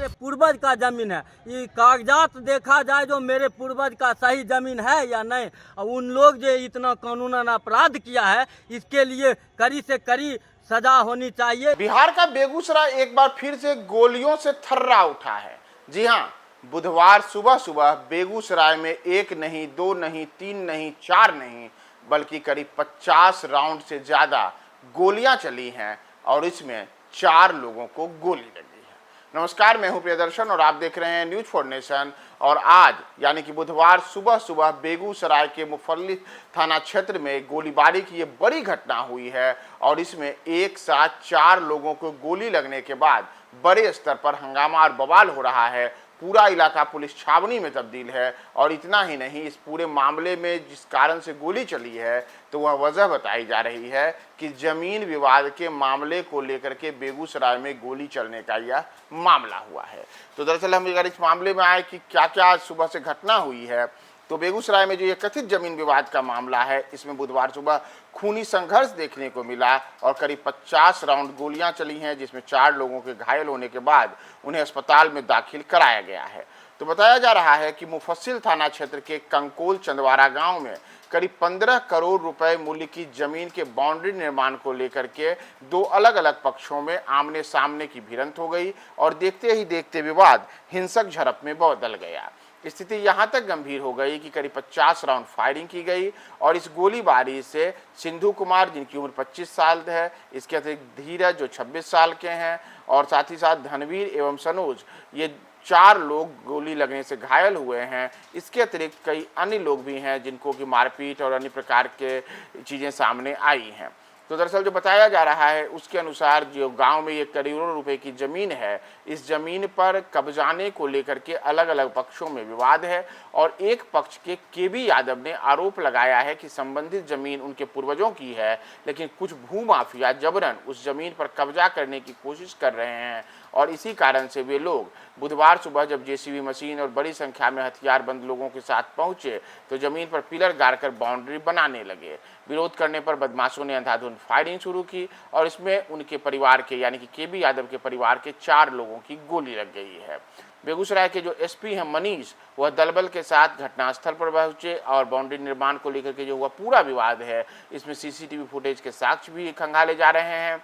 मेरे पूर्वज का जमीन है। ये कागजात देखा जाए जो मेरे पूर्वज का सही जमीन है या नहीं। और उन लोग जो इतना कानूनन अपराध किया है इसके लिए कड़ी से कड़ी सजा होनी चाहिए। बिहार का बेगूसराय एक बार फिर से गोलियों से थर्रा उठा है। जी हाँ, बुधवार सुबह सुबह बेगूसराय में एक नहीं, दो नहीं, तीन नहीं, चार नहीं, बल्कि करीब 50 राउंड से ज्यादा गोलियां चली हैं और इसमें 4 लोगों को गोली लगी है। नमस्कार, मैं हूं प्रियदर्शन और आप देख रहे हैं न्यूज फॉर नेशन। और आज यानी कि बुधवार सुबह सुबह बेगूसराय के मुफल्ली थाना क्षेत्र में गोलीबारी की ये बड़ी घटना हुई है और इसमें एक साथ 4 लोगों को गोली लगने के बाद बड़े स्तर पर हंगामा और बवाल हो रहा है। पूरा इलाका पुलिस छावनी में तब्दील है। और इतना ही नहीं, इस पूरे मामले में जिस कारण से गोली चली है तो वह वजह बताई जा रही है कि जमीन विवाद के मामले को लेकर के बेगूसराय में गोली चलने का यह मामला हुआ है। तो दरअसल हम अगर इस मामले में आए कि क्या क्या आज सुबह से घटना हुई है, तो बेगूसराय में जो ये कथित जमीन विवाद का मामला है इसमें बुधवार सुबह खूनी संघर्ष देखने को मिला और करीब 50 राउंड गोलियां चली हैं, जिसमें 4 लोगों के घायल होने के बाद उन्हें अस्पताल में दाखिल कराया गया है। तो बताया जा रहा है कि मुफस्सिल थाना क्षेत्र के कंकोल चंदवारा गांव में करीब 15 करोड़ रुपए मूल्य की जमीन के बाउंड्री निर्माण को लेकर के 2 अलग अलग पक्षों में आमने सामने की भिड़ंत हो गई और देखते ही देखते विवाद हिंसक झड़प में बदल गया। स्थिति यहां तक गंभीर हो गई कि करीब 50 राउंड फायरिंग की गई और इस गोलीबारी से सिंधु कुमार, जिनकी उम्र 25 साल है, इसके अतिरिक्त धीरज जो 26 साल के हैं और साथ ही साथ धनवीर एवं सनोज, ये 4 लोग गोली लगने से घायल हुए हैं। इसके अतिरिक्त कई अन्य लोग भी हैं जिनको की मारपीट और अन्य प्रकार के चीज़ें सामने आई हैं। तो दरअसल जो बताया जा रहा है उसके अनुसार जो गांव में ये करोड़ों रुपए की जमीन है, इस जमीन पर कब्जाने को लेकर के अलग अलग पक्षों में विवाद है और एक पक्ष के केबी यादव ने आरोप लगाया है कि संबंधित जमीन उनके पूर्वजों की है, लेकिन कुछ भूमाफिया जबरन उस जमीन पर कब्जा करने की कोशिश कर रहे हैं और इसी कारण से वे लोग बुधवार सुबह जब जेसीबी मशीन और बड़ी संख्या में हथियारबंद लोगों के साथ पहुंचे तो जमीन पर पिलर गाड़कर बाउंड्री बनाने लगे। विरोध करने पर बदमाशों ने अंधाधुंध फायरिंग शुरू की और इसमें उनके परिवार के यानी कि केबी यादव के परिवार के 4 लोगों की गोली लग गई है। बेगूसराय के जो एसपी हैं मनीष, वह दलबल के साथ घटनास्थल पर पहुंचे और बाउंड्री निर्माण को लेकर के जो हुआ पूरा विवाद है इसमें सीसीटीवी फुटेज के साक्ष्य भी खंगाले जा रहे हैं।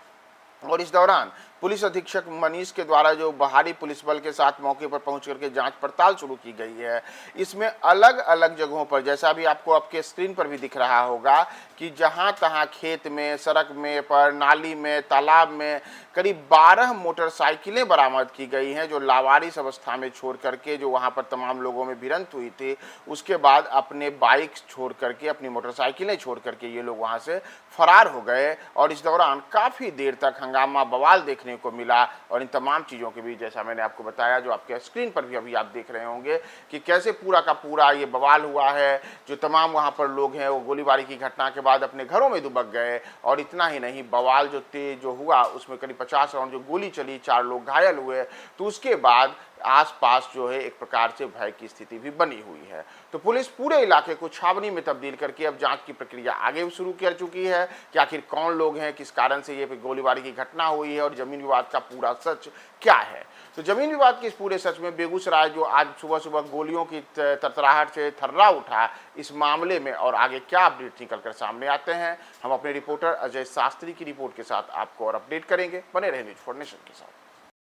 और इस दौरान पुलिस अधीक्षक मनीष के द्वारा जो बाहरी पुलिस बल के साथ मौके पर पहुंच करके जांच पड़ताल शुरू की गई है। इसमें अलग अलग जगहों पर, जैसा भी आपको आपके स्क्रीन पर भी दिख रहा होगा कि जहां तहां खेत में, सड़क में, पर नाली में, तालाब में करीब 12 मोटरसाइकिलें बरामद की गई हैं जो लावारिस अवस्था में छोड़ करके जो वहां पर तमाम लोगों में भिड़ंत हुई थी, उसके बाद अपने बाइक छोड़ करके, अपनी मोटरसाइकिलें छोड़ करके ये लोग वहां से फरार हो गए। और इस दौरान काफ़ी देर तक हंगामा बवाल देखने को मिला और इन तमाम चीज़ों के बीच, जैसा मैंने आपको बताया, जो आपके स्क्रीन पर भी अभी आप देख रहे होंगे कि कैसे पूरा का पूरा ये बवाल हुआ है। जो तमाम वहाँ पर लोग हैं वो गोलीबारी की घटना के बाद अपने घरों में दुबक गए। और इतना ही नहीं, बवाल जो तेज जो हुआ उसमें करीब 50 राउंड जो गोली चली, 4 लोग घायल हुए। तो उसके बाद आसपास जो है एक प्रकार से भय की स्थिति भी बनी हुई है। तो पुलिस पूरे इलाके को छावनी में तब्दील करके अब जांच की प्रक्रिया आगे शुरू कर चुकी है कि आखिर कौन लोग हैं, किस कारण से ये गोलीबारी की घटना हुई है और जमीन विवाद का पूरा सच क्या है। तो जमीन विवाद के इस पूरे सच में बेगूसराय जो आज सुबह सुबह गोलियों की तरतराहट से थर्रा उठा, इस मामले में और आगे क्या अपडेट निकल कर सामने आते हैं, हम अपने रिपोर्टर अजय शास्त्री की रिपोर्ट के साथ आपको और अपडेट करेंगे। बने रहे न्यूज फॉर नेशन के साथ।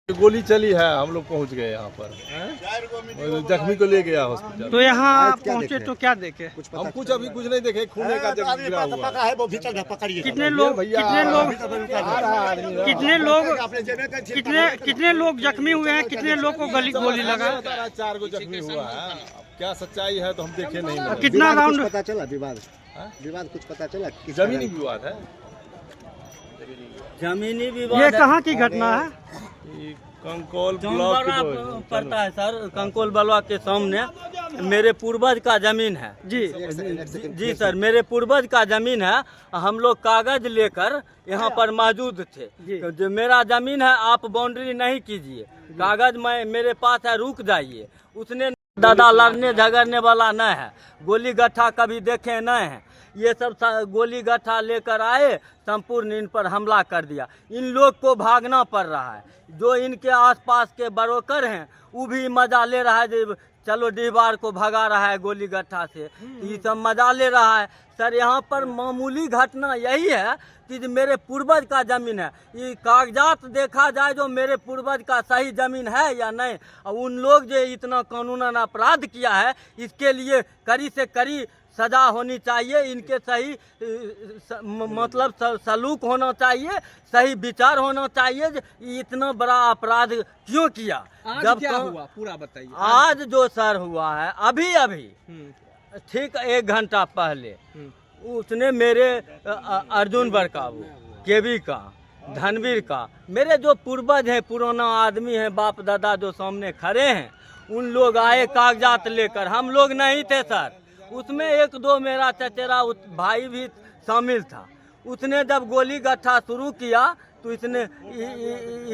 गोली चली है, हम लोग पहुंच गए यहाँ पर, जख्मी को ले गया हॉस्पिटल। तो यहाँ पहुंचे तो क्या देखे? हम कुछ अभी कुछ नहीं देखे, खून का जब गिरा हुआ है। कितने लोग कितने लोग जख्मी हुए हैं? कितने लोग को गोली लगा? 4 को जख्मी हुआ है। क्या सच्चाई है तो हम देखे नहीं। कितना राउंड पता चला? विवाद कुछ पता चला? जमीनी विवाद है। जमीनी विवाद ये कहाँ की घटना है? कंकोल पड़ता है सर, कंकोल बलवा के सामने मेरे पूर्वज का जमीन है। जी सर, मेरे पूर्वज का जमीन है। हम लोग कागज लेकर यहाँ पर मौजूद थे। जो मेरा जमीन है, आप बाउंड्री नहीं कीजिए, कागज मेरे पास है, रुक जाइए। उसने दादा लड़ने झगड़ने वाला नहीं है, गोली गट्ठा कभी देखे नहीं है। ये सब गोली गट्ठा लेकर आए, संपूर्ण इन पर हमला कर दिया। इन लोग को भागना पड़ रहा है। जो इनके आसपास के बरोकर हैं वो भी मजा ले रहा है, जो चलो डीहबार को भगा रहा है गोली गट्ठा से, ये सब मजा ले रहा है। सर यहाँ पर मामूली घटना यही है कि जो मेरे पूर्वज का ज़मीन है, ये कागजात देखा जाए जो मेरे पूर्वज का सही ज़मीन है या नहीं। और उन लोग जो इतना कानूनन अपराध किया है, इसके लिए कड़ी से कड़ी सजा होनी चाहिए। इनके सही मतलब सलूक होना चाहिए, सही विचार होना चाहिए। इतना बड़ा अपराध क्यों किया? आज क्या हुआ पूरा बताइए। आज जो सर हुआ है अभी ठीक 1 घंटा पहले उसने मेरे अर्जुन बरकाबू, केवी का, धनवीर का, मेरे जो पूर्वज हैं, पुराना आदमी है, बाप दादा जो सामने खड़े हैं, उन लोग आए कागजात लेकर। हम लोग नहीं थे सर, उसमें 1-2 मेरा चचेरा भाई भी शामिल था। उसने जब गोली गट्ठा शुरू किया तो इसने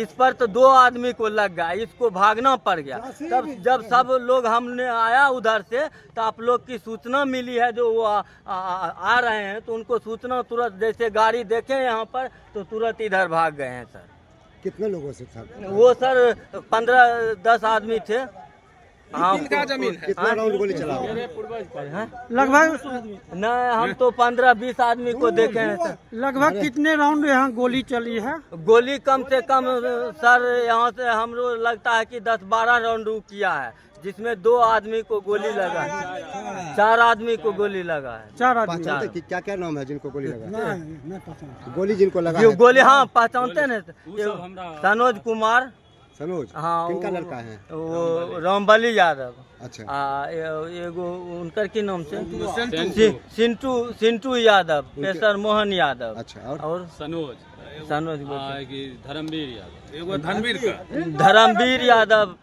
इस पर तो 2 आदमी को लग गया, इसको भागना पड़ गया। तब जब सब लोग हमने आया उधर से, तो आप लोग की सूचना मिली है, जो वो आ रहे हैं, तो उनको सूचना तुरंत, जैसे गाड़ी देखे यहाँ पर तो तुरंत इधर भाग गए हैं सर। कितने लोगों से था? वो सर 15-10 आदमी थे। हाँ, किनका जमीन है? कितना राउंड गोली चला? लगभग नहीं, हम तो 15-20 आदमी को देखे हैं सर। लगभग कितने राउंड यहाँ गोली चली है? गोली कम से कम सर यहाँ से हमको लगता है कि 10-12 राउंड किया है, जिसमें 2 आदमी को गोली लगा है, 4 आदमी को गोली लगा है। 4 आदमी। पहचानते कि क्या क्या नाम है जिनको गोली लगा? गोली जिनको लगा ये है? गोली, हाँ पहचानते हैं। सनोज कुमार, सनोज, हाँ, किनका लड़का है? वो रामबली यादव। अच्छा, एगो उनकर की नाम से सिंटू यादव, पेशर मोहन यादव। अच्छा, और सनोज धर्मवीर यादव, एगो धनवीर का धर्मवीर यादव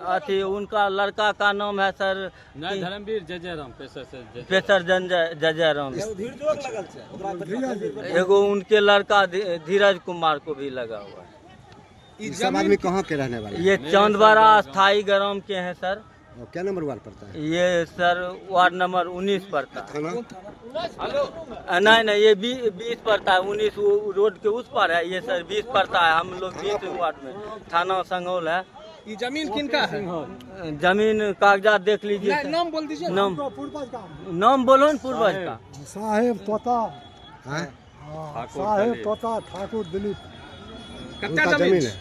अथी उनका लड़का का नाम है सर नहीं धर्मवीर जजयराम, पेशर जजयराम। एगो उनके लड़का धीरज कुमार को भी लगा हुआ है। ये सब आदमी कहाँ के रहने वाले हैं? ये चांदवारा स्थाई ग्राम के हैं सर। और क्या नंबर वार्ड पड़ता है? ये सर वार्ड नंबर 19 पड़ता है। थाना? नहीं, ये 20 पड़ता है। 19 रोड के उस पर है, ये सर 20 पड़ता है। हम लोग 20 वार्ड में, थाना संगौल है। ये जमीन किनका है? जमीन कागजात देख लीजिए सर। नाम बोल दीजिए। नाम बोलो न पूर्वज का। साहेब तोता, हाँ? साहेब तोता ठाकुर दिलीप। कितना उनका जमीन जमीन है?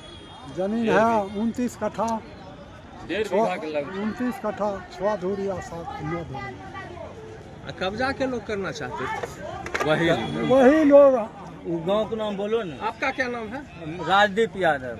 जमीन है 29 कट्ठा, 1.5 बीघा के लगभग। 29 कट्ठा, 6 धूरिया 7 धूरी। कब्जा के लोग करना चाहते थे, वही वही लोग। गांव का नाम बोलो ना। आपका क्या नाम है? राजदीप यादव।